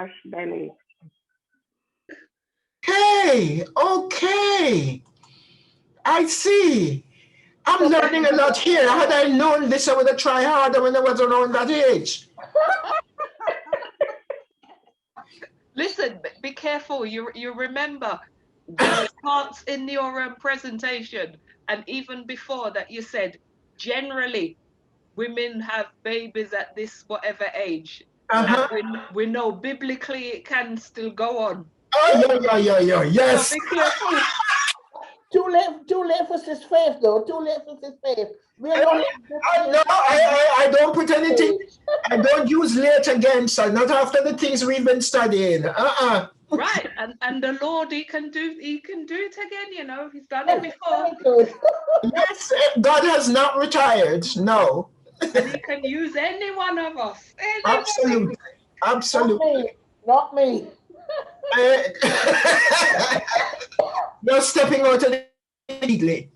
Ash Belly. Okay, okay. I see. I'm learning a lot here. Had I known this, I would have tried harder when I was around that age. Listen, be careful. You remember there was parts in your presentation, and even before that, you said generally women have babies at this whatever age, and Uh-huh. we know biblically it can still go on. Oh, yeah. So Yes. be careful. Too late for Sis Faith, though. Too late for Sis Faith. We're No, I don't put anything. I don't use late against her. Not after the things we've been studying. Right, and the Lord, he can do it again. You know, he's done it before, Yes, God has not retired. No. and he can use any one of us. Absolutely. Absolutely. Not me. You're stepping out of the legally.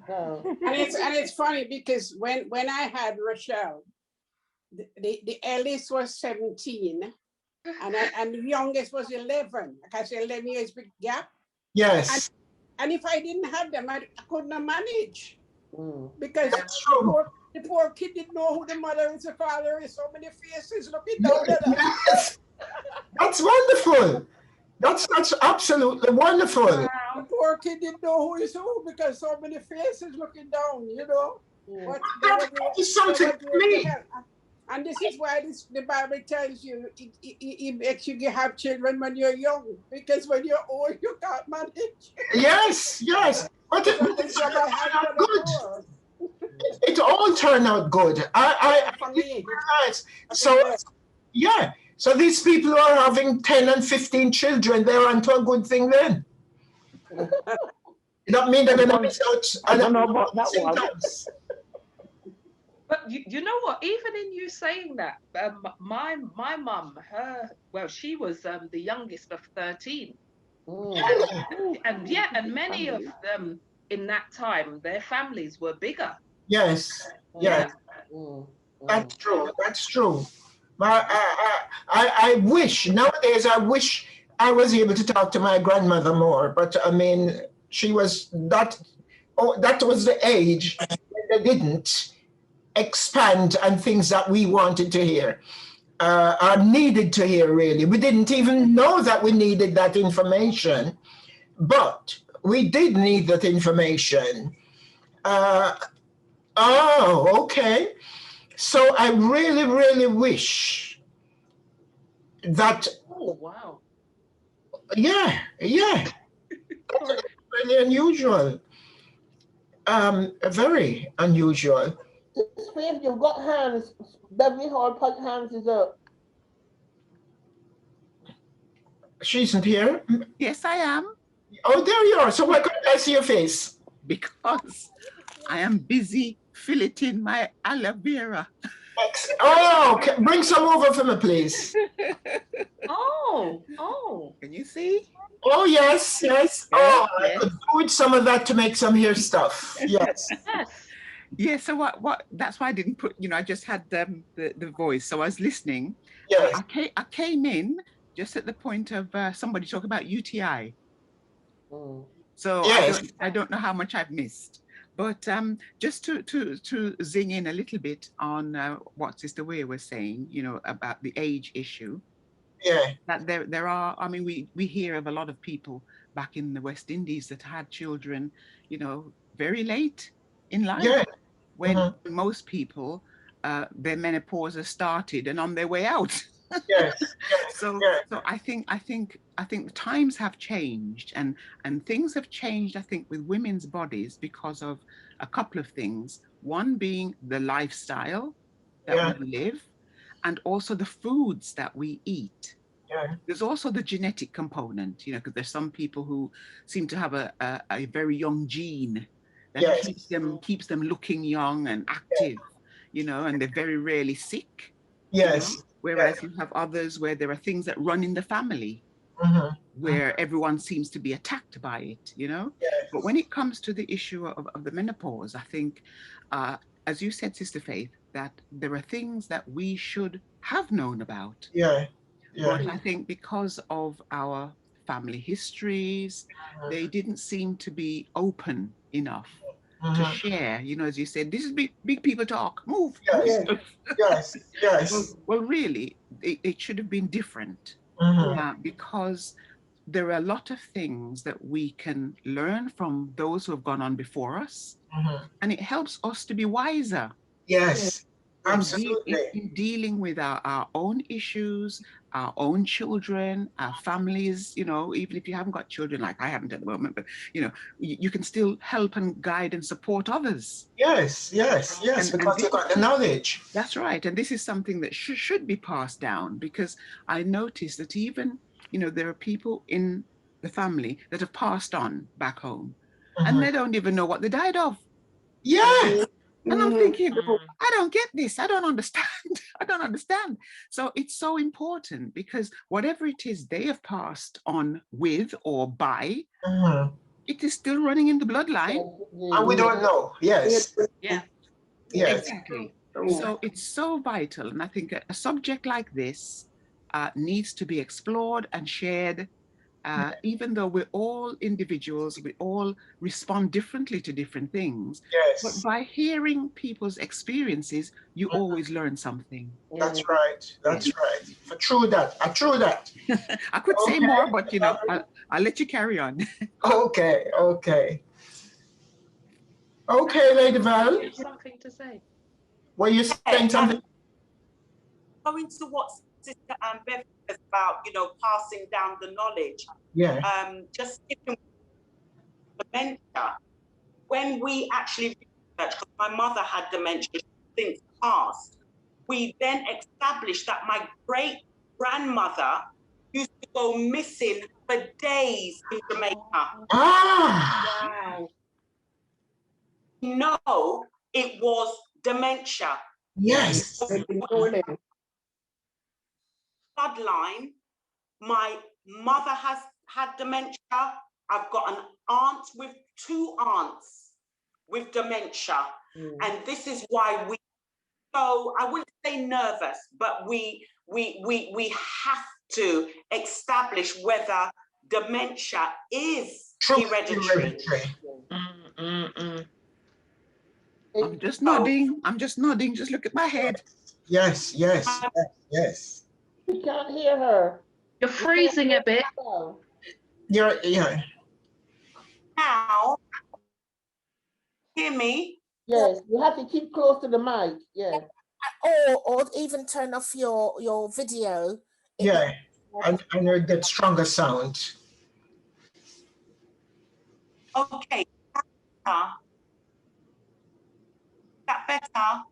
No. And it's funny because when I had Rochelle, the eldest was 17 and the youngest was 11. Like I said, 11 years big gap. Yes. And if I didn't have them, I couldn't have managed. Because That's true. the poor kid didn't know who the mother and the father is. So many faces looking down at them. Yes. That's wonderful. That's absolutely wonderful. The poor kid didn't know who is who because so many faces looking down, you know. But That is something to me. And this is why the Bible tells you it makes you have children when you're young, because when you're old, you can't manage. Yes. But it turned out good. It all turned out good. I realize. So, yeah. So these people who are having 10 and 15 children, they're onto a good thing then. It don't mean they're going to miss out. I don't know about that one. But you know what? Even in you saying that, my mum, she was the youngest of 13, and many of them in that time, their families were bigger. Yes. That's true. I wish nowadays. I wish I was able to talk to my grandmother more. But I mean, she was that. Oh, that was the age when they didn't expand on things that we wanted to hear, or needed to hear. Really, we didn't even know that we needed that information, but we did need that information. Okay. So I really, really wish that. Oh, wow. Yeah. That's really unusual. Very unusual. Faith, you've got hands. Beverly Hall put hands is up. She isn't here? Yes, I am. Oh, there you are. So why couldn't I see your face? Because I am busy filleting my aloe vera. Oh, bring some over for me, please. Oh. Can you see? Oh, yes. Oh, I could do with some of that to make some hair stuff. Yes. Yeah, so what that's why I didn't put, I just had the voice. So I was listening. Yes. I came in just at the point of somebody talking about UTI. So yes. I don't know how much I've missed. But just to zing in a little bit on what Sister Weir was saying, about the age issue. Yeah. That there are, I mean, we hear of a lot of people back in the West Indies that had children, very late in life. Yeah. When most people, their menopause has started and on their way out. Yes. So I think the times have changed and things have changed, I think, with women's bodies because of a couple of things. One being the lifestyle that we live, and also the foods that we eat. Yeah. There's also the genetic component, because there's some people who seem to have a very young gene that keeps them looking young and active, and they're very rarely sick. Yes. Whereas you have others where there are things that run in the family, where everyone seems to be attacked by it, Yes. But when it comes to the issue of the menopause, I think, as you said, Sister Faith, that there are things that we should have known about. Yeah. But I think because of our family histories, they didn't seem to be open enough to share. You know, as you said, this is big people talk. Move. Yes, yes, yes. Well, really, it should have been different because there are a lot of things that we can learn from those who have gone on before us, and it helps us to be wiser. Yes, absolutely. In dealing with our own issues, our own children, our families, you know, even if you haven't got children like I haven't at the moment, but, you know, you can still help and guide and support others. Yes, yes, yes, because you got the knowledge. That's right. And this is something that should be passed down, because I noticed that even, you know, there are people in the family that have passed on back home and they don't even know what they died of. Yeah. And I'm thinking, I don't get this. I don't understand. I don't understand. So it's so important, because whatever it is they have passed on with or by, it is still running in the bloodline. And we don't know. Yes. Yeah. Yes. Exactly. So it's so vital. And I think a subject like this needs to be explored and shared. Even though we're all individuals, we all respond differently to different things. Yes. But by hearing people's experiences, you always learn something. That's right. That's right. True that. True that. I could say more, but you know, I'll let you carry on. Okay. Okay. Okay, Lady Val. Something to say. Were you saying something? Going to what Sister Bev says about, you know, passing down the knowledge. Yeah. Just dementia. When we actually researched, because my mother had dementia since passed, we then established that my great grandmother used to go missing for days in Jamaica. Ah. Wow. No, it was dementia. Yes. Bloodline. My mother has had dementia. I've got an aunt with 2 aunts with dementia. And this is why we, so I wouldn't say nervous, but we have to establish whether dementia is hereditary. I'm just nodding. I'm just nodding. Just look at my head. Yes, yes, yes. We can't hear her. You're freezing a bit. Yeah. Now, hear me? Yes, you have to keep close to the mic. Yeah. Or even turn off your video. Yeah, and you get stronger sound. Okay. Is that better?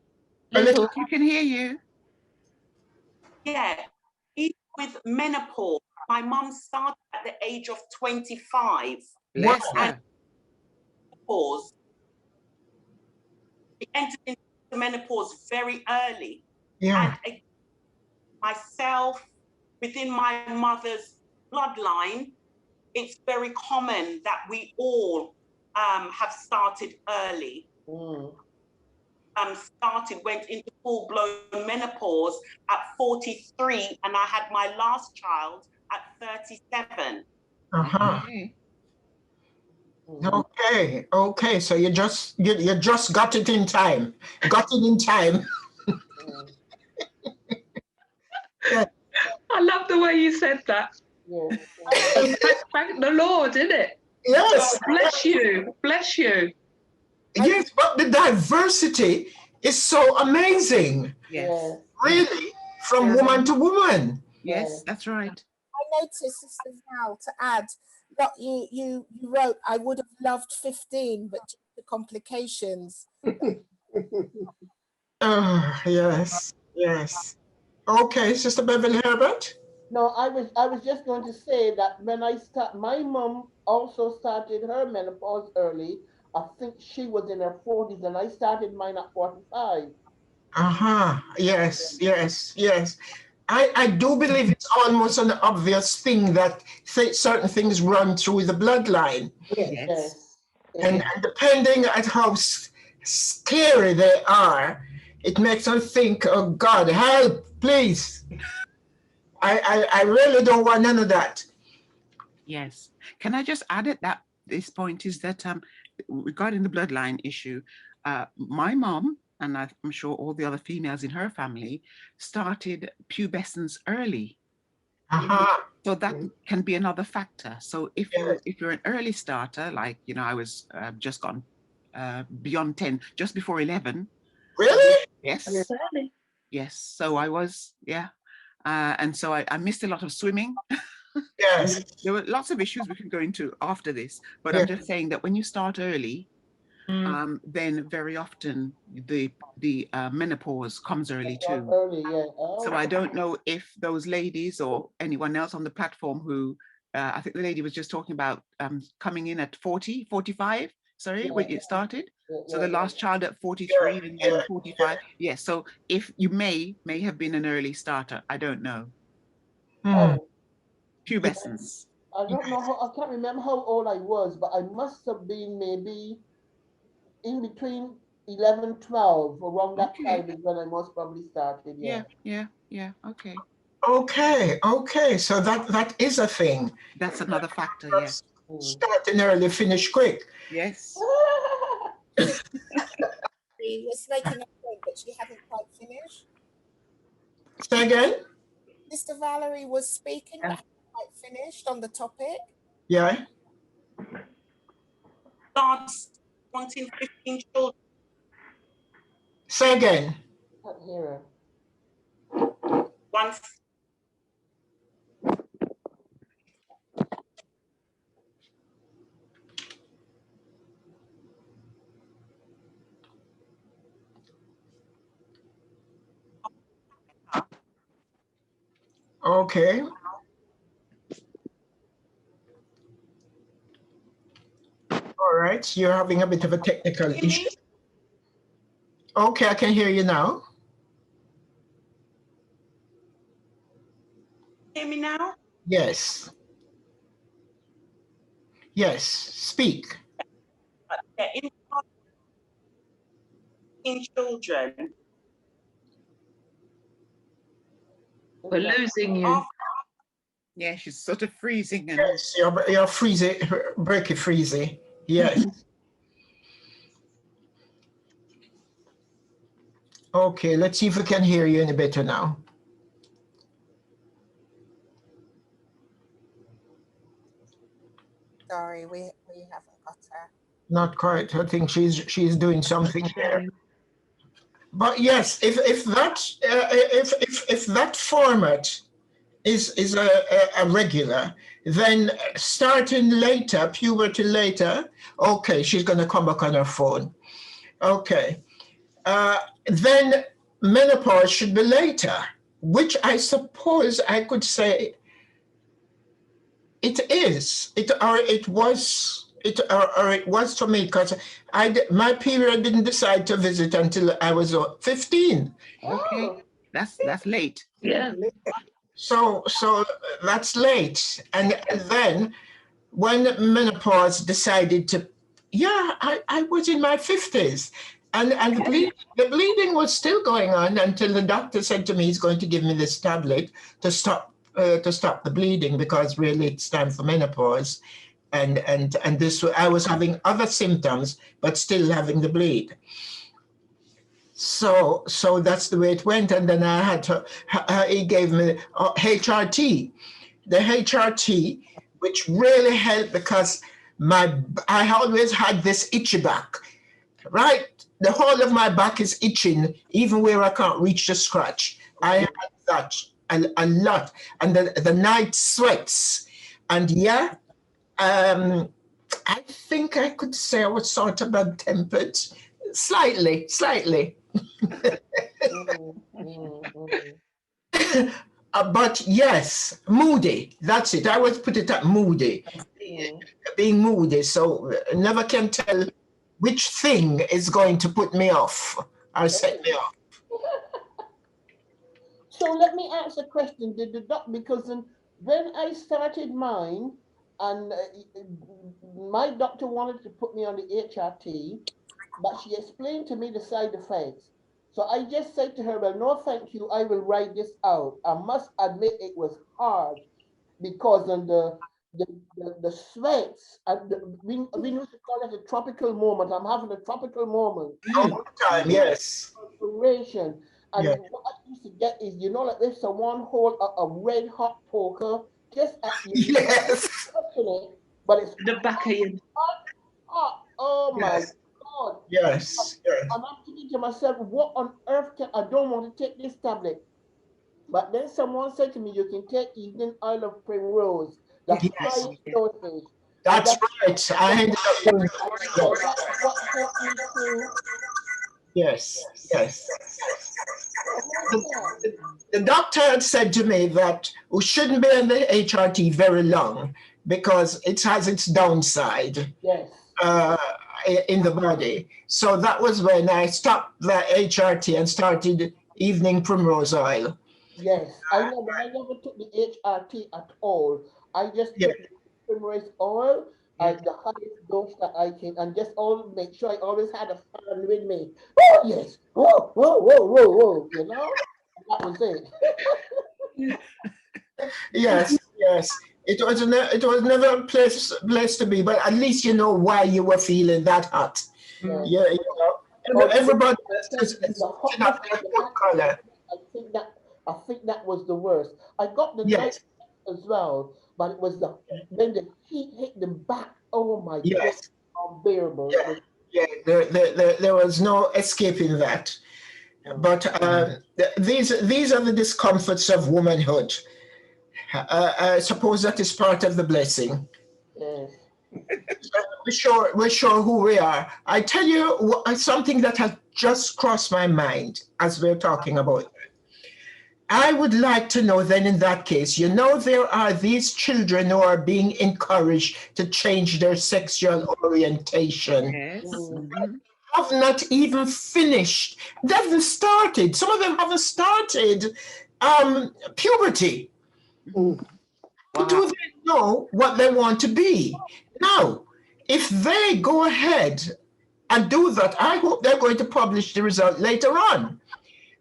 A little. You can hear you. Yeah. Even with menopause, my mum started at the age of 25. Bless And her. menopause. She entered into menopause very early. Yeah. And myself, within my mother's bloodline, it's very common that we all have started early. Went into full-blown menopause at 43, and I had my last child at 37. Okay. So you just got it in time. Yeah. I love the way you said that. Thank the Lord, isn't it? Yes. Bless you. Bless you. Yes, but the diversity is so amazing. Yes. Really, from woman to woman. Yes, that's right. I noticed, Sister Val, to add, that you wrote, I would have loved 15, but due to complications. Yes. Okay, Sister Beverly Herbert. No, I was just going to say that when my mom also started her menopause early. I think she was in her 40s, and I started mine at 45. Yes. I do believe it's almost an obvious thing that certain things run through the bloodline. Yes. And depending on how scary they are, it makes us think, oh God, help, please. I really don't want none of that. Yes. Can I just add at that this point is that regarding the bloodline issue, my mom, and I'm sure all the other females in her family, started pubescence early. Uh-huh. So that can be another factor. So if you're an early starter, like I was just gone beyond 10, just before 11. Really? Yes. Really? Yes. So I was, and so I missed a lot of swimming. Yes. There were lots of issues we can go into after this, but Yeah. I'm just saying that when you start early, then very often the menopause comes early too. Early, yeah. Oh. So I don't know if those ladies or anyone else on the platform who, I think the lady was just talking about coming in at 40, 45, sorry, when it started. So the last child at 43 and then 45. Yes, so if you may have been an early starter, I don't know. Oh, Pubescence. I don't know how, I can't remember how old I was, but I must have been maybe in between 11, 12, around that time is when I most probably started. Yeah. Okay. Okay. So that is a thing. That's another factor, yes. Starting early, finish quick. Yes. She was making a point, but she hadn't quite finished. Say again? Mr. Valerie was speaking, but hadn't quite finished on the topic. Yeah. Starts wanting 15 children. Say again. Can't hear Once. Okay. All right. You're having a bit of a technical issue. Okay, I can hear you now. Hear me now? Yes. Yes. Speak. In children. We're losing you. Yeah, she's sort of freezing. And yes, you're freezing, breaky freezy. Yes. Okay, let's see if we can hear you any better now. Sorry, we haven't got her. Not quite. I think she's doing something there. But yes, if that format is a regular, then starting later, puberty later, okay, she's going to come back on her phone. Okay. Then menopause should be later, which I suppose I could say it is. It was for me, because my period didn't decide to visit until I was 15. Okay, that's late. Yeah. So that's late. And then when menopause decided to, I was in my 50s. And the bleeding was still going on until the doctor said to me he's going to give me this tablet to stop the bleeding, because really it's time for menopause. And this, I was having other symptoms, but still having the bleed. So that's the way it went. And then I had to, he gave me HRT, the HRT, which really helped, because I always had this itchy back, right? The whole of my back is itching, even where I can't reach the scratch. I had that a lot. And the night sweats. And I think I could say I was sort of bad-tempered, slightly. But yes, moody. That's it. I always put it at moody. Being moody. So never can tell which thing is going to put me off or set me off. So let me ask a question. Did the doctor, because when I started mine, and my doctor wanted to put me on the HRT, but she explained to me the side effects. So I just said to her, well, no, thank you. I will write this out. I must admit it was hard because on the sweats, and we used to call it a tropical moment. I'm having a tropical moment. All the time, yes. Inspiration. And Yeah. what I used to get is, you know, like if someone hold a red hot poker just at you, Yes. touching it, but it's The back of your hot. Oh my Yes. God. Yes. Yes. And I'm thinking to myself, what on earth I don't want to take this tablet. But then someone said to me, you can take evening oil of primrose, the Yes. highest dosage. That's right. I ended up doing that. What helped me to Yes. Yes. The doctor had said to me that we shouldn't be on the HRT very long because it has its downside yes. In the body. So that was when I stopped the HRT and started evening primrose oil. Yes, I never took the HRT at all. I just Yeah. took the primrose oil at the highest dose that I can, and just all make sure I always had a fan with me. Oh yes, whoa, whoa, whoa, whoa, whoa. You know, that was it. Yes, yes. It was never a place to be, but at least you know why you were feeling that hot. Yeah. Yeah, you know, everybody is The putting up hotness their of the food color. I think that was the worst. I got the Yes. night as well, but it was when the heat hit the back. Oh my God, Yes. unbearable. Yeah. Yeah, there was no escaping that. But these are the discomforts of womanhood. I suppose that is part of the blessing. Yes. We're sure who we are. I tell you something that has just crossed my mind as we're talking about it. I would like to know then in that case, you know, there are these children who are being encouraged to change their sexual orientation. Yes. Have not even finished. They haven't started. Some of them haven't started puberty. How do they know what they want to be? Now, if they go ahead and do that, I hope they're going to publish the result later on,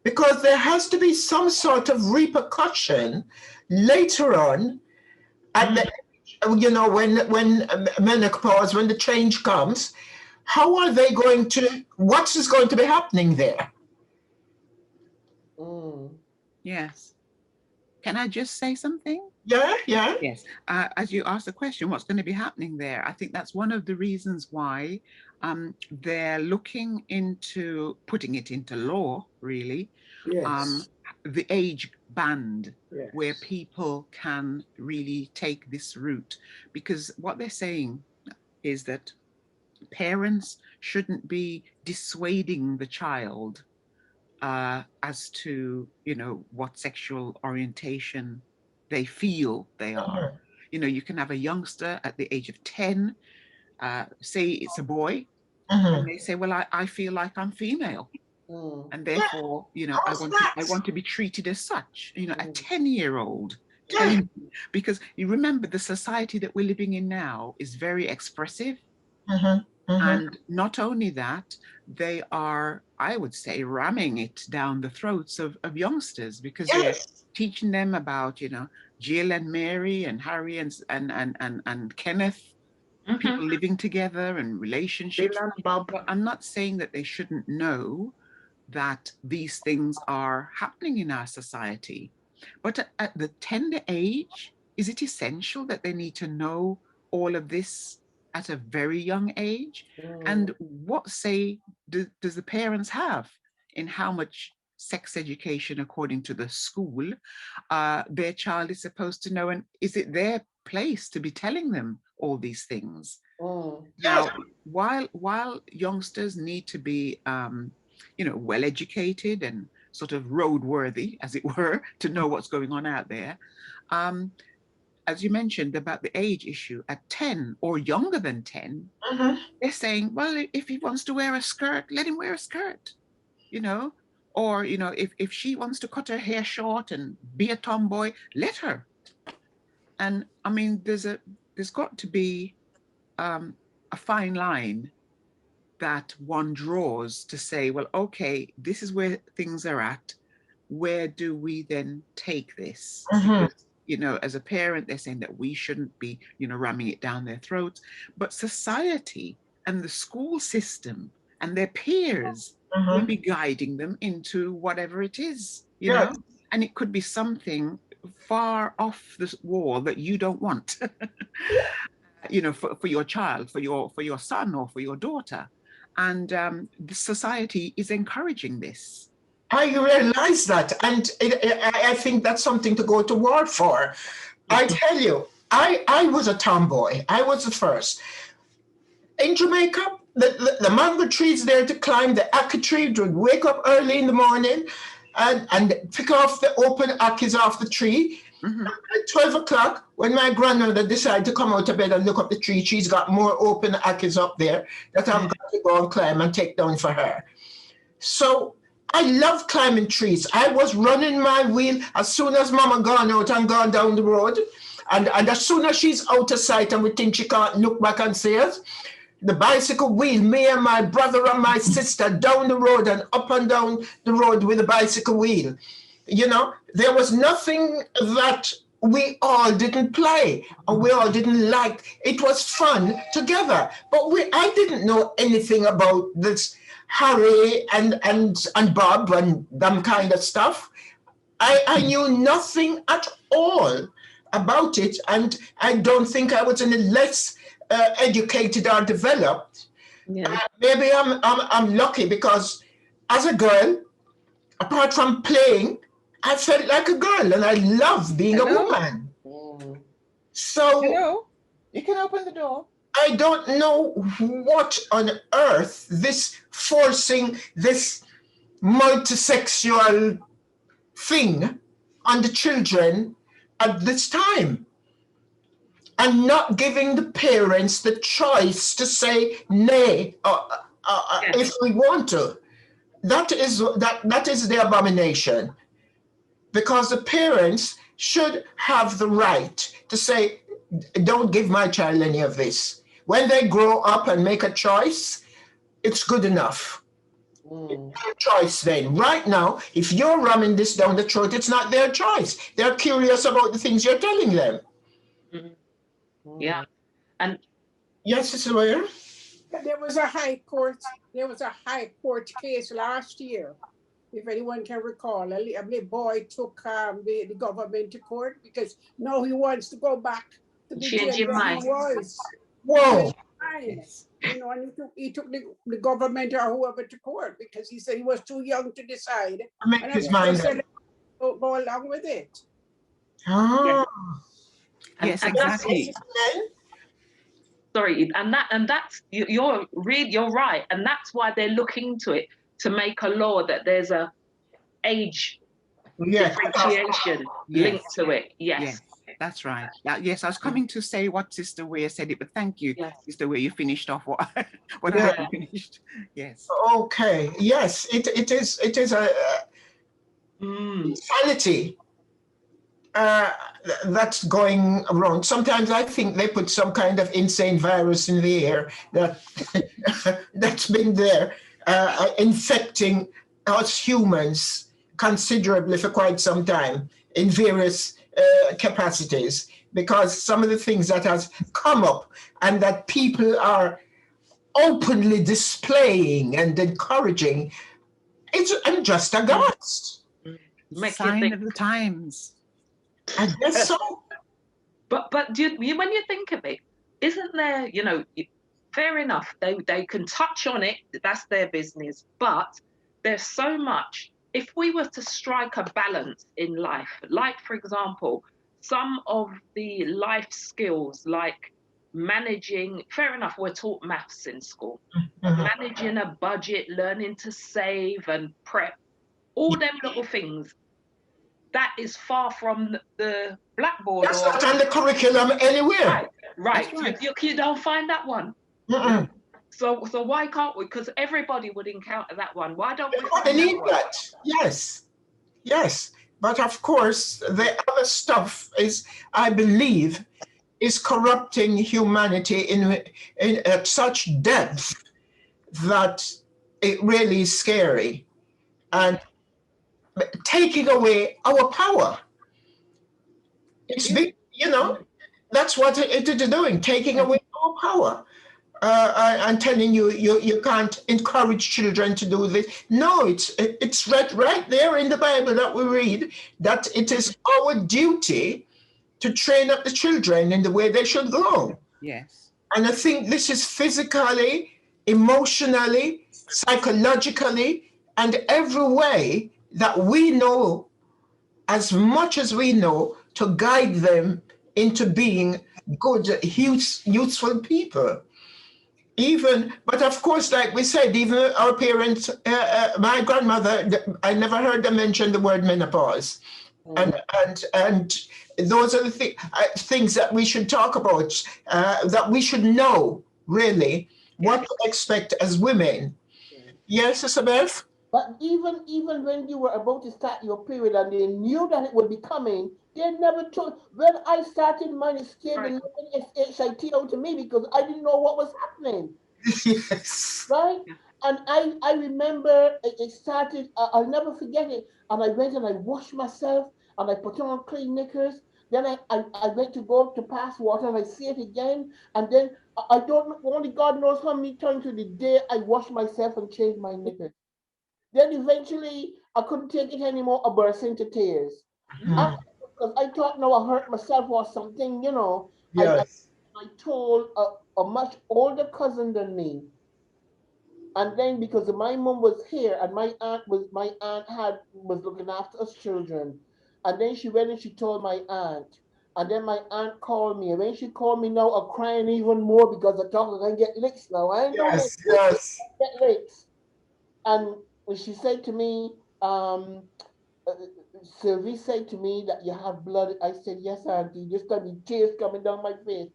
because there has to be some sort of repercussion later on at the, you know, when menopause, when the change comes. How are they going to, what is going to be happening there? Yes. Can I just say something? Yeah. Yes. As you asked the question, what's going to be happening there? I think that's one of the reasons why they're looking into putting it into law, really. Yes. The age band, Yes. where people can really take this route, because what they're saying is that parents shouldn't be dissuading the child as to, you know, what sexual orientation they feel they are. You know, you can have a youngster at the age of 10, say it's a boy, and they say, well, I feel like I'm female. And therefore, you know, I want to be treated as such. You know, a 10-year-old, because you remember the society that we're living in now is very expressive. And not only that, they are, I would say, ramming it down the throats of youngsters, because they're teaching them about, you know, Jill and Mary and Harry and Kenneth, people living together and relationships. But I'm not saying that they shouldn't know that these things are happening in our society. But at the tender age, is it essential that they need to know all of this at a very young age? And what say does the parents have in how much sex education, according to the school, their child is supposed to know? And is it their place to be telling them all these things? Now, while youngsters need to be you know, well educated and sort of roadworthy, as it were, to know what's going on out there, as you mentioned about the age issue, at 10 or younger than 10, they're saying, well, if he wants to wear a skirt, let him wear a skirt, you know, or, you know, if she wants to cut her hair short and be a tomboy, let her. And I mean, there's got to be a fine line that one draws to say, well, okay, this is where things are at. Where do we then take this? Because, you know, as a parent, they're saying that we shouldn't be, you know, ramming it down their throats. But society and the school system and their peers will be guiding them into whatever it is, you know, and it could be something far off the wall that you don't want, you know, for your child, for your son or for your daughter. And the society is encouraging this. I realize that, and I think that's something to go to war for. I tell you, I was a tomboy. I was the first. In Jamaica, the mango trees there to climb, the ackee tree, would wake up early in the morning and pick off the open ackees off the tree. At 12 o'clock, when my grandmother decided to come out of bed and look up the tree, she's got more open ackees up there that I've got to go and climb and take down for her. So I love climbing trees. I was running my wheel as soon as Mama gone out and gone down the road. And as soon as she's out of sight and we think she can't look back and see us, the bicycle wheel, me and my brother and my sister down the road and up and down the road with the bicycle wheel. You know, there was nothing that we all didn't play or we all didn't like. It was fun together. But I didn't know anything about this Harry and Bob and them kind of stuff. I knew nothing at all about it, and I don't think I was any less educated or developed. Maybe I'm lucky because as a girl, apart from playing, I felt like a girl and I loved being a woman. So you can open the door. I don't know what on earth this forcing this multisexual thing on the children at this time and not giving the parents the choice to say nay if we want to. That is the abomination, because the parents should have the right to say, don't give my child any of this. When they grow up and make a choice, it's good enough. It's their choice then. Right now, if you're ramming this down the throat, it's not their choice. They're curious about the things you're telling them. Yeah. And yes, it's lawyer. There was a high court case last year, if anyone can recall. A boy took the government to court because now he wants to go back to the Change your mind. he was. Whoa. You know, and he took the government or whoever to court because he said he was too young to decide. Make his mind up. Go along with it. Oh. Yes, exactly. Sorry, and that's you're right, and that's why they're looking into it to make a law that there's a age differentiation linked to it. Yes. That's right. Yes, I was coming to say what Sister Weir said it, but thank you, Sister Weir. You finished off what you finished. Yes. Okay. Yes, it is a insanity that's going around. Sometimes I think they put some kind of insane virus in the air that's been there infecting us humans considerably for quite some time in various capacities, because some of the things that has come up and that people are openly displaying and encouraging, I'm just aghast. Sign of the times. I guess so. But when you think of it, isn't there, you know, fair enough, they can touch on it, that's their business, but there's so much. If we were to strike a balance in life, like, for example, some of the life skills like managing, fair enough, we're taught maths in school, managing a budget, learning to save and prep, all them little things, that is far from the blackboard. That's not on the curriculum anywhere. Right. You don't find that one. So why can't we? Because everybody would encounter that one. Why don't we? They need that. Yes. But of course, the other stuff is, I believe, is corrupting humanity in at such depth that it really is scary and taking away our power. It's big, you know, that's what it is doing, taking away our power. And telling you, you can't encourage children to do this. No, it's right there in the Bible that we read that it is our duty to train up the children in the way they should go. Yes. And I think this is physically, emotionally, psychologically, and every way that we know, as much as we know, to guide them into being good, useful people. But of course, like we said, even our parents, my grandmother, I never heard them mention the word menopause. And those are the things that we should talk about, that we should know, really, what to expect as women. Yes, Isabel? But even when you were about to start your period and they knew that it would be coming, they never told. When I started mine, it scared the living HIT out to me because I didn't know what was happening. Yes. Right? And I remember it started, I'll never forget it. And I went and I washed myself and I put on clean knickers. Then I went to go to pass water and I see it again. And then I don't know, only God knows how many times to the day I washed myself and changed my knickers. Then eventually I couldn't take it anymore. I burst into tears. Because I thought, no, I hurt myself or something, you know. Yes. I told a much older cousin than me. And then because my mom was here and my aunt was looking after us children. And then she went and she told my aunt. And then my aunt called me. And when she called me now, I'm crying even more because I thought I can get licks now. I ain't Yes, gonna yes. get licks. And she said to me, Sylvie said to me that you have blood. I said, yes, auntie. Just got the tears coming down my face.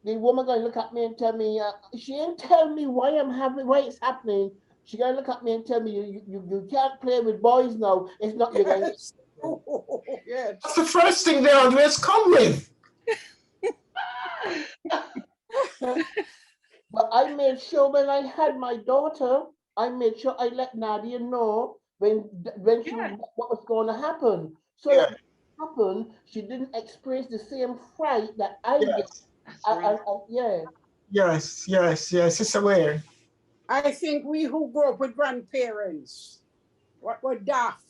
The woman gonna look at me and tell me, she ain't tell me why it's happening. She gonna look at me and tell me, you can't play with boys now. It's not your guy. Yes. That's the first thing they always come with. But I made sure when I had my daughter, I made sure I let Nadia know when she what was going to happen. So that when it happened, she didn't experience the same fright that I did. Yes, it's aware. I think we who grew up with grandparents were daft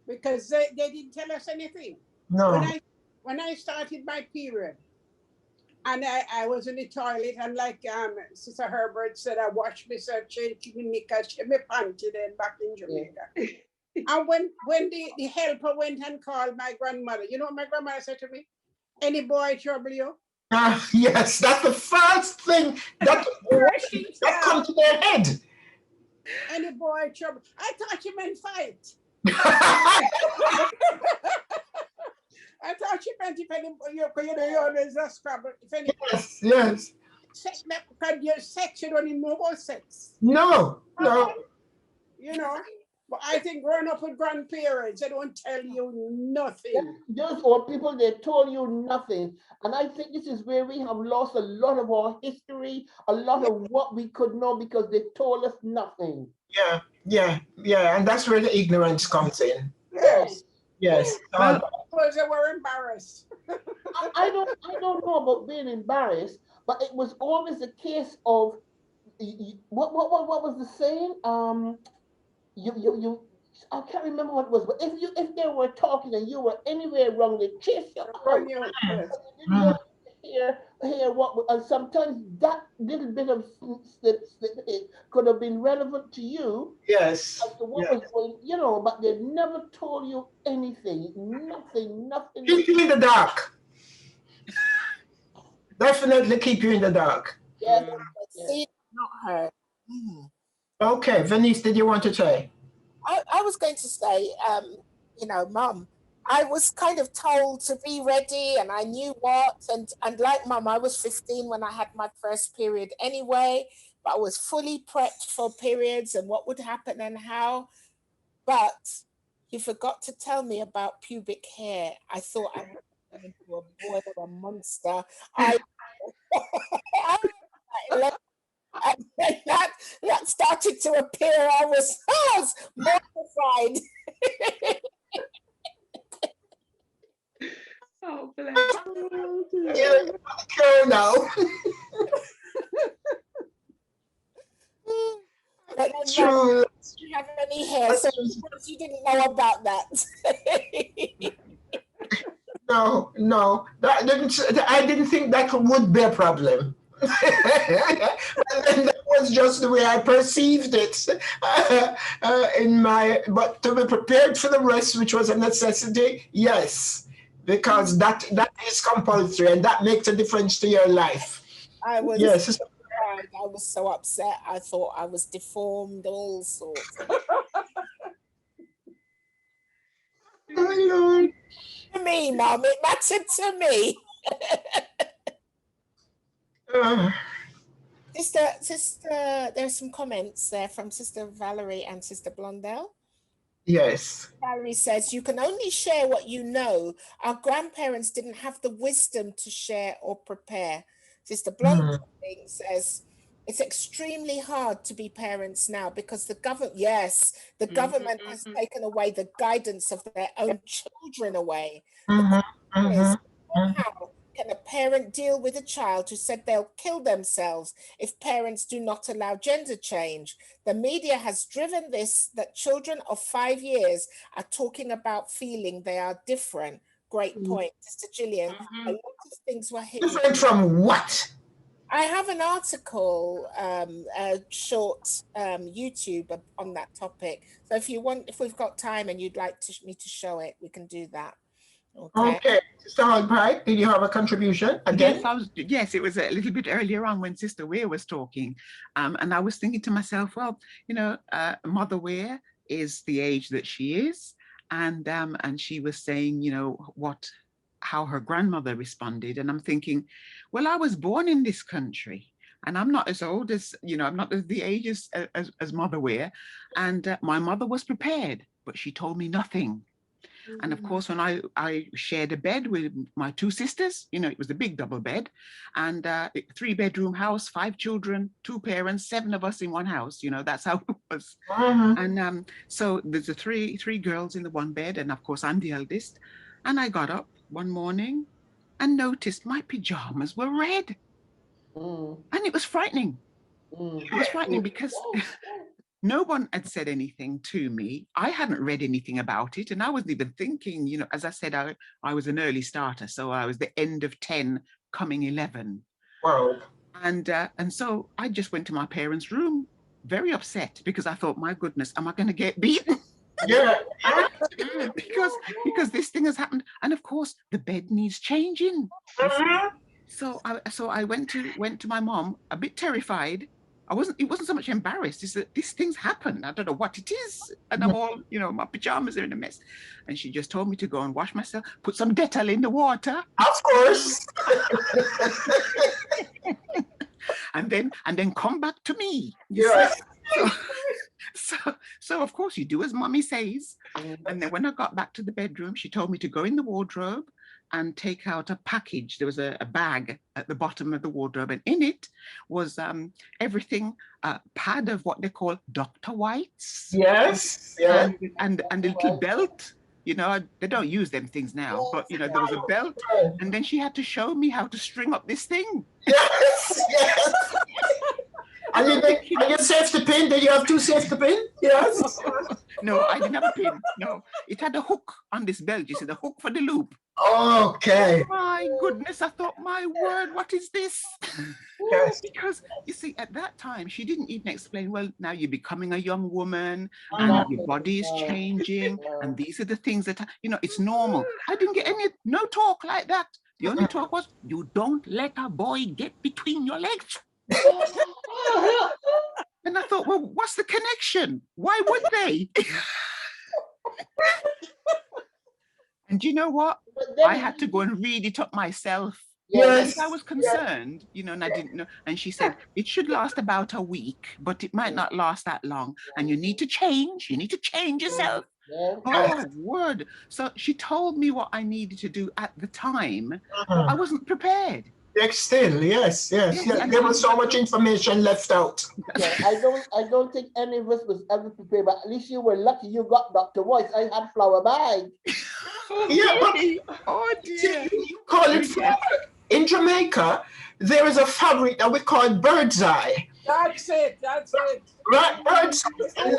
because they didn't tell us anything. No. When I started my period, and I was in the toilet, and like Sister Herbert said, I washed myself, changed my knickers, changed my panty then back in Jamaica. And when the helper went and called my grandmother, you know what my grandmother said to me? Any boy trouble you? Yes, that's the first thing that comes to their head. Any boy trouble. I thought you meant fight. I thought you meant if any you always a scrabble. If any yes. Because your sex, you don't even know about sex. No. You know. But I think growing up with grandparents, they don't tell you nothing. Those old people, they told you nothing. And I think this is where we have lost a lot of our history, a lot of what we could know because they told us nothing. Yeah. And that's where the ignorance comes in. Yes. Well, because they were embarrassed. I don't know about being embarrassed, but it was always a case of what was the saying? I can't remember what it was, but if they were talking and you were anywhere wrong, they chase you out. Hear what, and sometimes that little bit of slip could have been relevant to you. Yes. As to what was going, you know, but they never told you anything. Nothing. Keep you in the dark. Definitely keep you in the dark. Yes. Not her. Okay, Venice, did you want to say? I was going to say, Mum, I was kind of told to be ready and I knew what, and like Mum, I was 15 when I had my first period anyway, but I was fully prepped for periods and what would happen and how. But you forgot to tell me about pubic hair. I thought I was into a boy or a monster. And that started to appear, I was mortified. Oh, bless. Yeah, go now. But then, True. do you have any hair? So you didn't know about that. No, I didn't think that would be a problem. And that was just the way I perceived it but to be prepared for the rest, which was a necessity, yes, because that is compulsory and that makes a difference to your life. I was yes. I was so upset. I thought I was deformed, all sorts. Oh, Lord. To me, Mum, it mattered to me. Sister, there's some comments there from Sister Valerie and Sister Blondell. Yes. Valerie says, you can only share what you know. Our grandparents didn't have the wisdom to share or prepare. Sister Blondell says, it's extremely hard to be parents now because the government, government has taken away the guidance of their own children away. How can a parent deal with a child who said they'll kill themselves if parents do not allow gender change? The media has driven this, that children of 5 years are talking about feeling they are different. Great point, Sister Gillian. A lot of things were hidden. Different from what? I have an article, a short YouTube on that topic. So if we've got time and you'd like me to show it, we can do that. Okay. Sister Hogpipe, did you have a contribution again? Yes, it was a little bit earlier on when Sister Weir was talking. And I was thinking to myself, well, Mother Weir is the age that she is. And she was saying, how her grandmother responded. And I'm thinking, well, I was born in this country and I'm not as old as, I'm not as the age as Mother Weir. And my mother was prepared, but she told me nothing. And of course, when I shared a bed with my two sisters, it was a big double bed and 3-bedroom house, 5 children, 2 parents, 7 of us in one house, that's how it was. And so there's the three girls in the one bed. And of course, I'm the eldest. And I got up one morning and noticed my pajamas were red. And it was frightening. It was frightening because no one had said anything to me. I hadn't read anything about it. And I wasn't even thinking, as I said, I was an early starter. So I was the end of 10, coming 11. Wow. And so I just went to my parents' room, very upset because I thought, my goodness, am I going to get beaten? Yeah. because this thing has happened. And of course, the bed needs changing. So I went to my mom, a bit terrified. It wasn't so much embarrassed, it's that this thing's happened. I don't know what it is. And I'm all, my pajamas are in a mess. And she just told me to go and wash myself, put some Dettol in the water. Of course. and then come back to me. Yeah. So of course you do as mommy says. And then when I got back to the bedroom, she told me to go in the wardrobe and take out a package. There was a bag at the bottom of the wardrobe, and in it was everything, a pad of what they call Dr. Whites. Yes. Yeah. And a little belt. They don't use them things now, but there was a belt, and then she had to show me how to string up this thing. Yes. And you safety pin? Did you have 2 safety pin? Yes. No, I didn't have a pin. No, it had a hook on this belt. You see, the hook for the loop. Okay. My goodness, I thought, my word, what is this? Yes. Because you see, at that time, she didn't even explain, well, now you're becoming a young woman and your body is changing. And these are the things that, it's normal. I didn't get no talk like that. The only talk was, you don't let a boy get between your legs. And I thought, well, what's the connection? Why would they? And you know what? I had to go and read it up myself. Yes. I was concerned, and I didn't know. And she said, it should last about a week, but it might not last that long. And you need to change. You need to change yourself. Oh, word. So she told me what I needed to do at the time. I wasn't prepared. Still, yes. There was so much information left out. Yeah, I don't think any of us was ever prepared, but at least you were lucky you got Dr. Voice. I had flower bag. Yeah, but Oh dear. you call it flower. In Jamaica, there is a fabric that we call bird's eye. That's it. Right, bird's eye.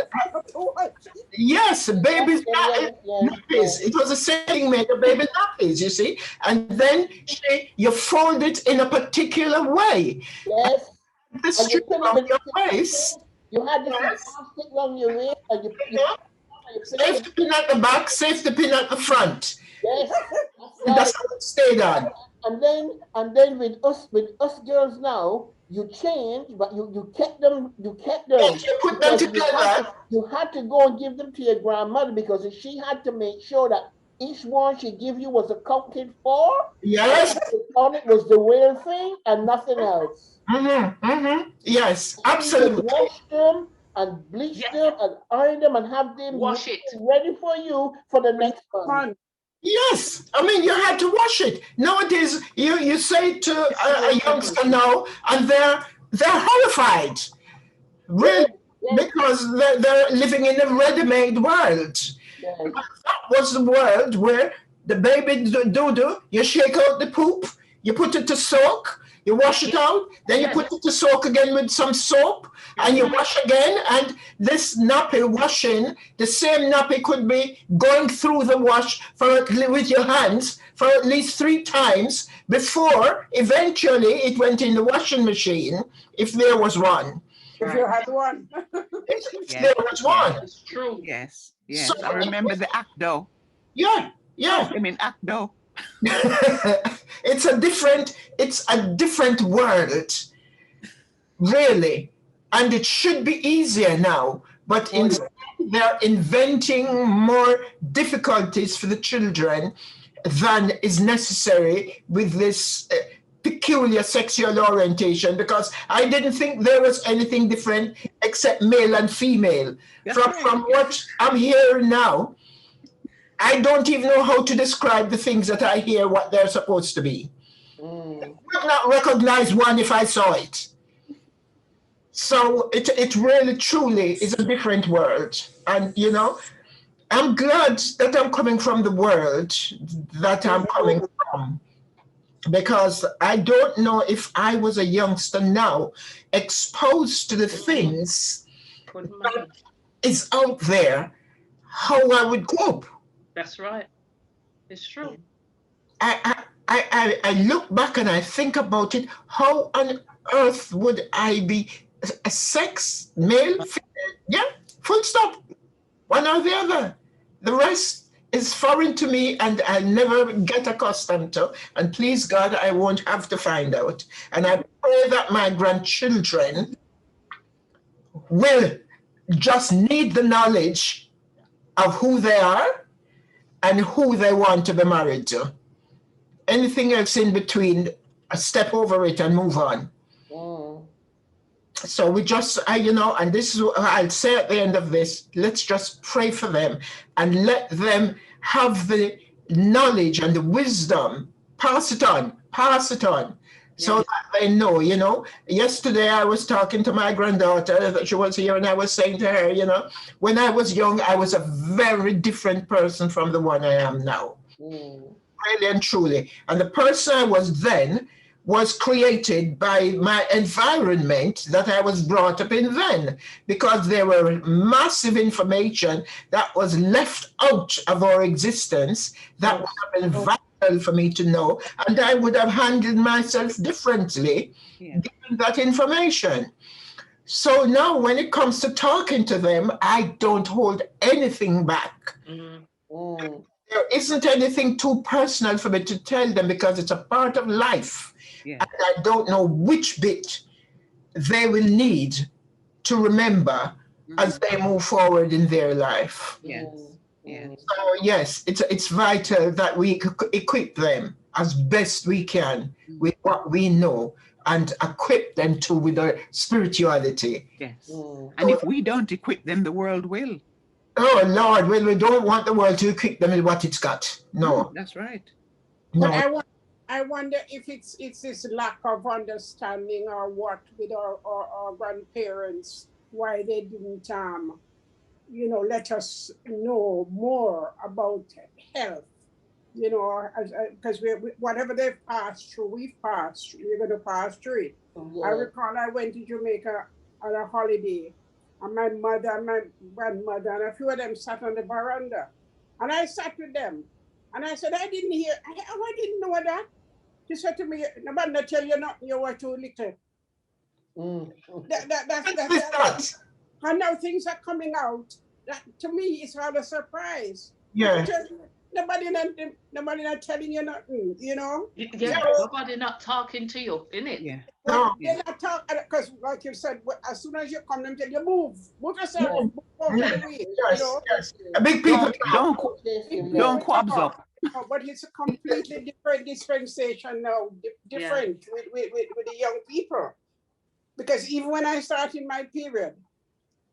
Yes, baby's nappies. It was a saying made of baby nappies, you see. And then you fold it in a particular way. Yes. The strip on your waist. You had this plastic on your waist, and you Safety pin at the back, safety pin at the front. yes. That's how it stayed on. And then with us girls now, you changed, but you kept them. Yes, you put them Because together. You had to go and give them to your grandmother because she had to make sure that each one she give you was accounted for. Yes. On it was the real thing and nothing else. Yes, You absolutely. wash them and bleach them and iron them and have them Wash it. ready for you for the next one. Yes, I mean you had to wash it. Nowadays, you say to a youngster now, and they're horrified, really, because they're living in a ready-made world. Yes. That was the world where the baby doo-doo, you shake out the poop, you put it to soak, you wash it out, then you put it to soak again with some soap, and you wash again. And this nappy washing, the same nappy could be going through the wash with your hands for at least 3 times before eventually it went in the washing machine, if there was one. If you had one. If there was one. It's true. Yes, yes. So- I remember the Acdo. Yeah. I mean Acdo. It's a different world, really, and it should be easier now, but instead they're inventing more difficulties for the children than is necessary with this peculiar sexual orientation, because I didn't think there was anything different except male and female. From what I'm hearing now, I don't even know how to describe the things that I hear, what they're supposed to be. I would not recognize one if I saw it. So it really, truly is a different world. And, I'm glad that I'm coming from the world that I'm coming from, because I don't know if I was a youngster now exposed to the things that is out there, how I would cope. That's right. It's true. I look back and I think about it. How on earth would I be a sex, male, female? Yeah, full stop. One or the other. The rest is foreign to me and I'll never get accustomed to. And please God, I won't have to find out. And I pray that my grandchildren will just need the knowledge of who they are and who they want to be married to. Anything else in between, step over it and move on. So we just, and this is what I'll say at the end of this, let's just pray for them and let them have the knowledge and the wisdom, pass it on, so that they know, Yesterday I was talking to my granddaughter, she was here, and I was saying to her, when I was young, I was a very different person from the one I am now. Really and truly. And the person I was then was created by my environment that I was brought up in then, because there were massive information that was left out of our existence that would have been vital for me to know, and I would have handled myself differently given that information. So now when it comes to talking to them, I don't hold anything back. There isn't anything too personal for me to tell them, because it's a part of life. And I don't know which bit they will need to remember as they move forward in their life. So yes, it's vital that we equip them as best we can with what we know and equip them too with our spirituality. Yes. And if we don't equip them, the world will. Oh Lord, well, we don't want the world to equip them with what it's got. No. That's right. No. But I wonder if it's this lack of understanding or what with our grandparents, why they didn't let us know more about health, because whatever they've passed through, we've passed through, we're going to pass through it. I recall I went to Jamaica on a holiday, and my mother and my grandmother and a few of them sat on the veranda, and I sat with them, and I said, I didn't know that. She said to me, nobody tell you nothing, you were too little. That's and now things are coming out. That to me is rather a surprise. Yeah. Nobody not telling you nothing, Yeah, nobody not talking to you, innit? Yeah. Well, they're not talking, because like you said, as soon as you come, them tell you move yourself, move out of the way, Yes. A big people Don't quabs up. But it's a completely different dispensation now, different with the young people. Because even when I started my period,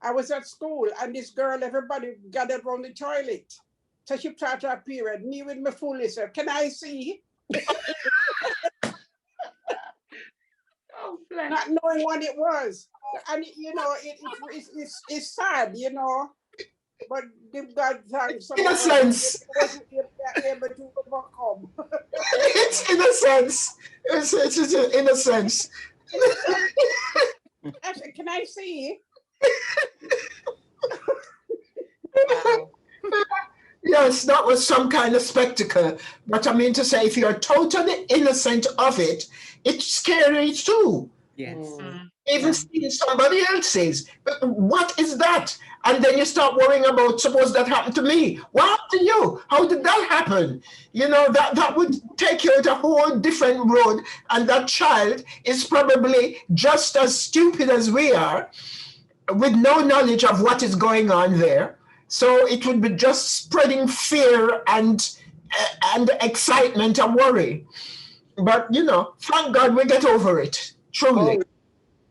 I was at school and this girl, everybody gathered around the toilet. So she started her period, me with my foolish self. Can I see? Oh, bless. Not knowing what it was. And it's sad, but give God thanks. Innocence. Wasn't able to overcome. It's innocence. It's innocence. I said, can I see? Wow. Yes, that was some kind of spectacle. But I mean to say, if you're totally innocent of it, it's scary too. Yes. Even seeing somebody else's. But what is that? And then you start worrying about, suppose that happened to me. What happened to you? How did that happen? That would take you to a whole different road. And that child is probably just as stupid as we are, with no knowledge of what is going on there. So it would be just spreading fear and excitement and worry. But, thank God we get over it, truly. Oh,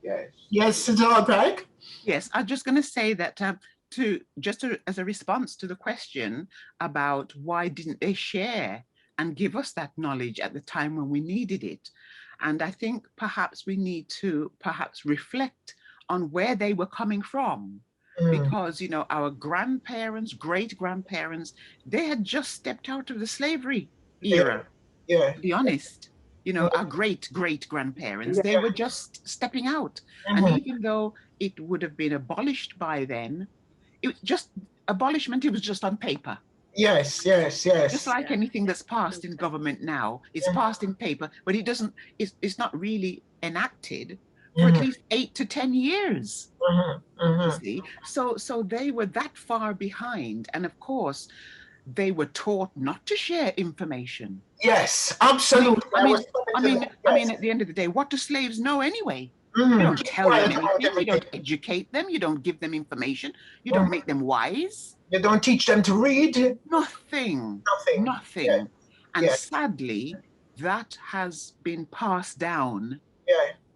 yes. Yes, it's all right. Yes, I'm just going to say that as a response to the question about why didn't they share and give us that knowledge at the time when we needed it. And I think perhaps we need to reflect on where they were coming from. Because, our grandparents, great-grandparents, they had just stepped out of the slavery era. Yeah. To be honest, our great-great-grandparents, they were just stepping out. And even though it would have been abolished by then, it was just on paper. Yes. Just like anything that's passed in government now, it's passed in paper, but it's not really enacted for at least 8 to 10 years. You see, so they were that far behind, and of course, they were taught not to share information. Yes, absolutely. I mean, at the end of the day, what do slaves know anyway? You don't tell them anything. You don't educate them. You don't give them information. You don't make them wise. You don't teach them to read. Nothing. Yeah. And sadly, that has been passed down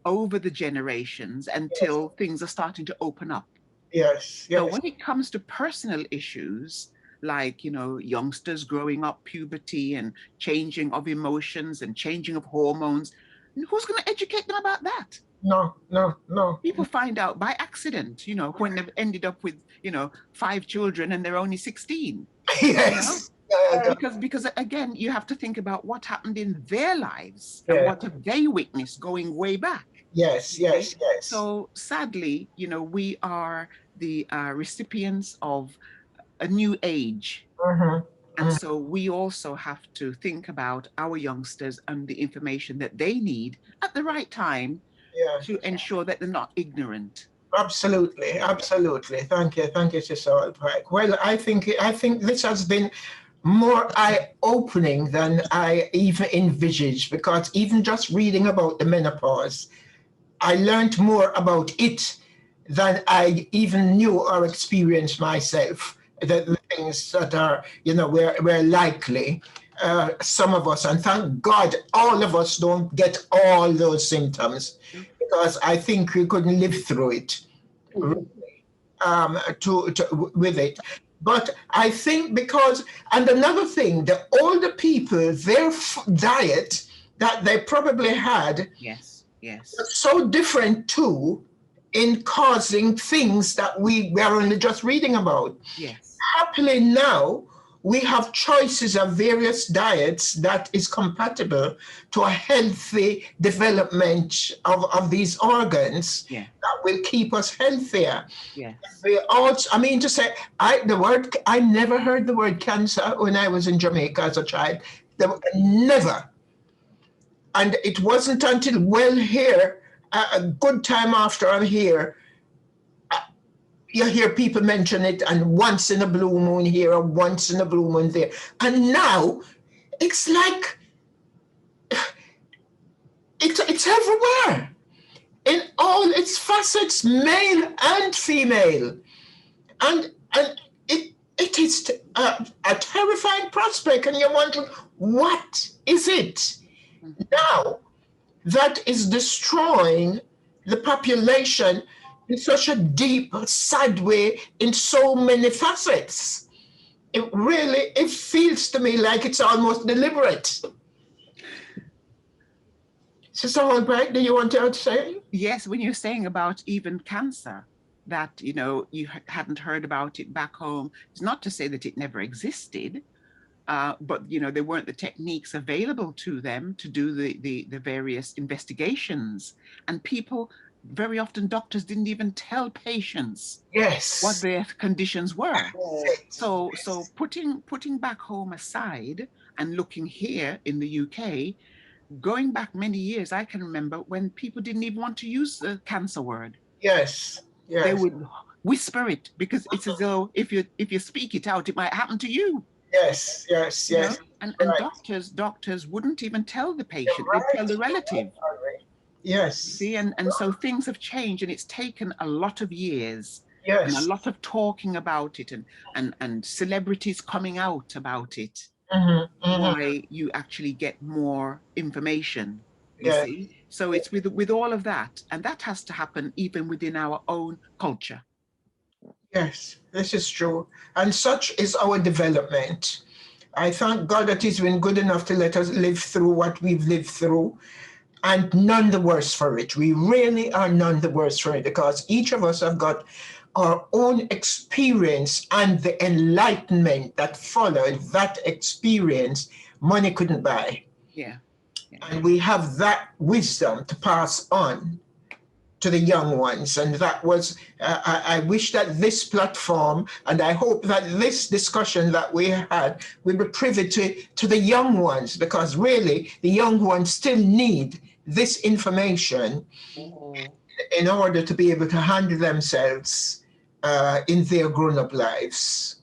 over the generations until things are starting to open up. Yes. So when it comes to personal issues, like, youngsters growing up, puberty and changing of emotions and changing of hormones, who's going to educate them about that? No. People find out by accident, when they've ended up with, 5 children and they're only 16. Yes. Because again, you have to think about what happened in their lives and what have they witnessed going way back. Yes. So sadly, we are the recipients of a new age. And so we also have to think about our youngsters and the information that they need at the right time to ensure that they're not ignorant. Absolutely. Thank you, Sister Alpike. Well, I think this has been more eye-opening than I even envisaged, because even just reading about the menopause, I learned more about it than I even knew or experienced myself. The things that are, we're likely, some of us, and thank God all of us don't get all those symptoms, because I think we couldn't live through it with it. But I think and another thing, the older people, their diet, that they probably had, Yes, yes. but so different too in causing things that we are only just reading about. Yes. Happily now, we have choices of various diets that is compatible to a healthy development of these organs Yeah. that will keep us healthier. Yes. We also, I mean to say, I never heard the word cancer when I was in Jamaica as a child. Never. And it wasn't until well here, a good time after I'm here, you hear people mention it, and once in a blue moon here or once in a blue moon there. And now it's like it's everywhere in all its facets, male and female. And it is a terrifying prospect, and you're wondering, what is it now that is destroying the population in such a deep, sad way in so many facets? It feels to me like it's almost deliberate. Sister Holbright, do you want to say? Yes, when you're saying about even cancer, that, you know, you hadn't heard about it back home, it's not to say that it never existed, but, you know, there weren't the techniques available to them to do the various investigations. And people, very often doctors didn't even tell patients what their conditions were. So putting back home aside and looking here in the UK, going back many years, I can remember when people didn't even want to use the cancer word. Yes. Yes. They would whisper it because it's as though if you speak it out, it might happen to you. Yes, yes, You yes. know? And Right. doctors wouldn't even tell the patient, they'd tell the relative. Yes. See, and so things have changed, and it's taken a lot of years and a Yes. lot of talking about it, and celebrities coming out about it. Why you actually get more information, you Yeah. see? So it's with all of that, and that has to happen even within our own culture. Yes, this is true. And such is our development. I thank God that He's been good enough to let us live through what we've lived through, and none the worse for it. We really are none the worse for it, because each of us have got our own experience, and the enlightenment that followed that experience, money couldn't buy. Yeah. And we have that wisdom to pass on to the young ones. And that was, I wish that this platform, and I hope that this discussion that we had will be privy to the young ones, because really the young ones still need this information in order to be able to handle themselves in their grown-up lives.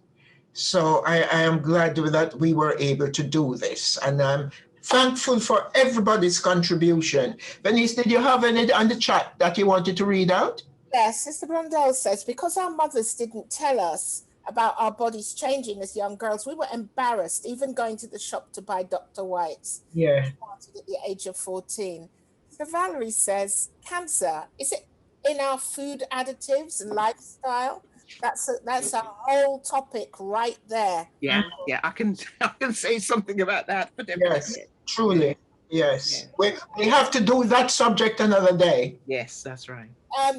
So I am glad that we were able to do this, and I'm thankful for everybody's contribution. Venice, did you have any on the chat that you wanted to read out? Yes, Sister Blondell says, because our mothers didn't tell us about our bodies changing as young girls, we were embarrassed even going to the shop to buy Dr. White's. Yeah. Started at the age of 14. So Valerie says, cancer, is it in our food additives and lifestyle? That's a whole topic right there. Yeah, yeah, I can say something about that. But yes, truly, yes. We have to do that subject another day. Yes, that's right.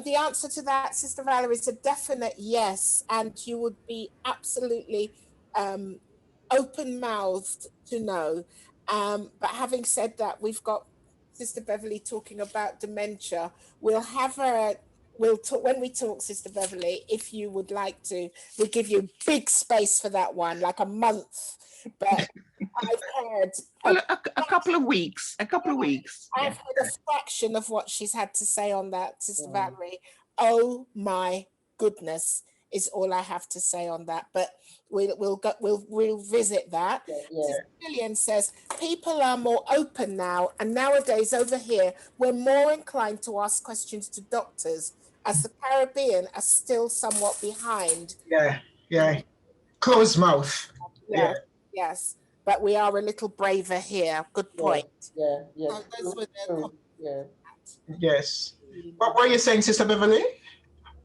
The answer to that, Sister Valerie, is a definite yes, and you would be absolutely open-mouthed to know. But having said that, we've got Sister Beverly talking about dementia. We'll have her. We'll talk when we talk, Sister Beverly. If you would like to, we'll give you big space for that one, like a month. But I've heard a couple of weeks. A couple of weeks. I've heard a fraction of what she's had to say on that, Sister Valerie. Oh my goodness, is all I have to say on that. But we'll visit that. Sister Lillian says people are more open now, and nowadays over here we're more inclined to ask questions to doctors, as the Caribbean are still somewhat behind. Yeah. Closed mouth. Yeah. Yes. But we are a little braver here. Good point. Yeah. So those were their Yes. What were you saying, Sister Beverly?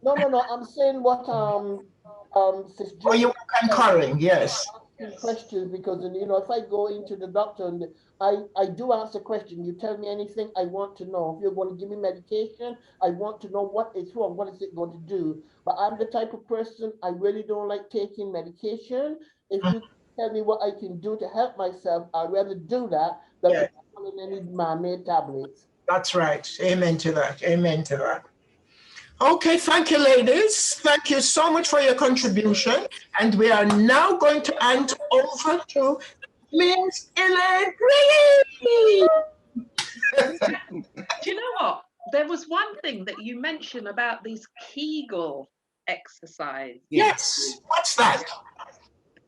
No. I'm saying what Sister you were concurring, yes. asking questions because, you know, if I go into the doctor and I do ask a question, you tell me anything I want to know. If you're going to give me medication, I want to know what is wrong, what is it going to do. But I'm the type of person, I really don't like taking medication. If you tell me what I can do to help myself, I'd rather do that than Yeah. taking any man-made tablets. That's right. Amen to that. Amen to that. Okay, thank you, ladies. Thank you so much for your contribution. And we are now going to hand over to Miss Elaine Green. Do you know what? There was one thing that you mentioned about these Kegel exercise. Yes. What's that?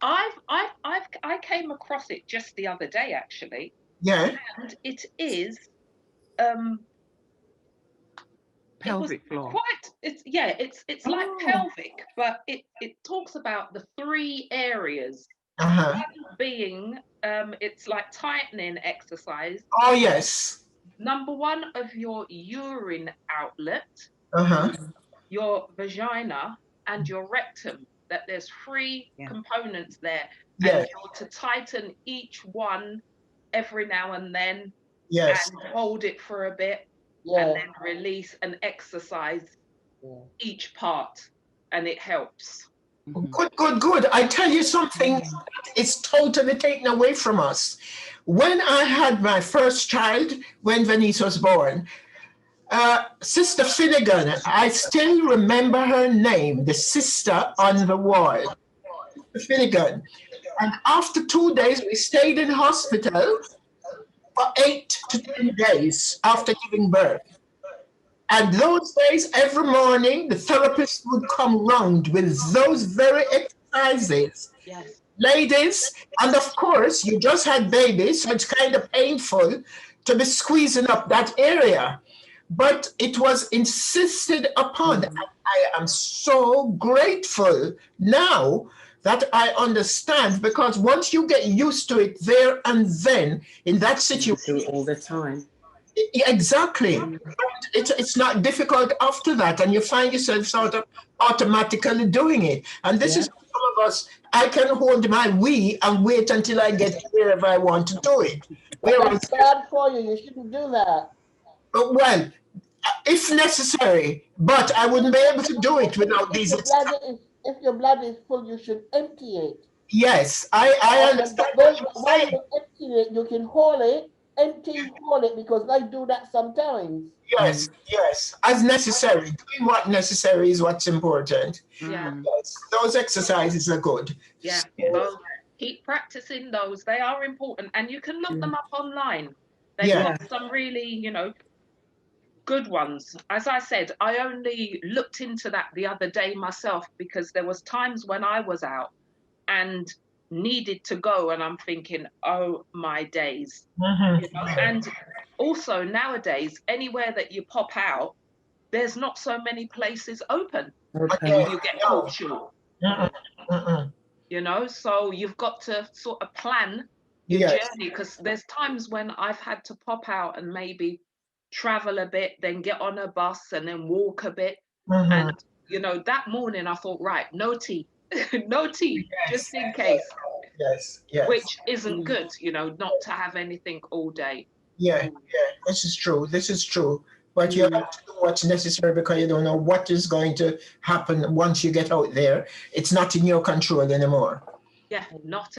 I came across it just the other day, actually. Yeah. And it is Pelvic floor. it's like pelvic, but it talks about the 3 areas. One being it's like tightening exercise. Oh, yes. Number 1 of your urine outlet, your vagina, and your rectum. That there's 3 components there, and you're to tighten each one every now and then, and hold it for a bit, and then release and exercise each part, and it helps. Good. I tell you something, it's totally taken away from us. When I had my first child, when Venice was born, Sister Finnegan, I still remember her name, the sister on the wall, Finnegan. And after 2 days, we stayed in hospital for 8 to 10 days after giving birth. And those days, every morning, the therapist would come round with those very exercises. Yes. Ladies, and of course, you just had babies, so it's kind of painful to be squeezing up that area. But it was insisted upon. And I am so grateful now that I understand, because once you get used to it there and then in that situation, all the time. Exactly. It's not difficult after that, and you find yourself sort of automatically doing it. And this is some of us, I can hold my wee and wait until I get wherever I want to do it. That's bad for you. You shouldn't do that. Well, if necessary, but I wouldn't be able to do it without these. If your bladder is full, you should empty it. Yes, I understand. While you empty it, you can hold it, hold it, because I do that sometimes. Yes, as necessary. Doing what necessary is what's important. Yeah. Yes, those exercises are good. Yeah. Well, keep practicing those. They are important, and you can look them up online. They've got some really, good ones. As I said, I only looked into that the other day myself, because there was times when I was out and needed to go, and I'm thinking, oh my days. And also nowadays, anywhere that you pop out, there's not so many places open. You get caught short. So you've got to sort of plan your journey, because there's times when I've had to pop out and maybe travel a bit, then get on a bus and then walk a bit. And that morning I thought, right, no tea, just in case. Yes. Which isn't good, not to have anything all day. Yeah, this is true. But you have to do what's necessary, because you don't know what is going to happen once you get out there. It's not in your control anymore. Yeah, not.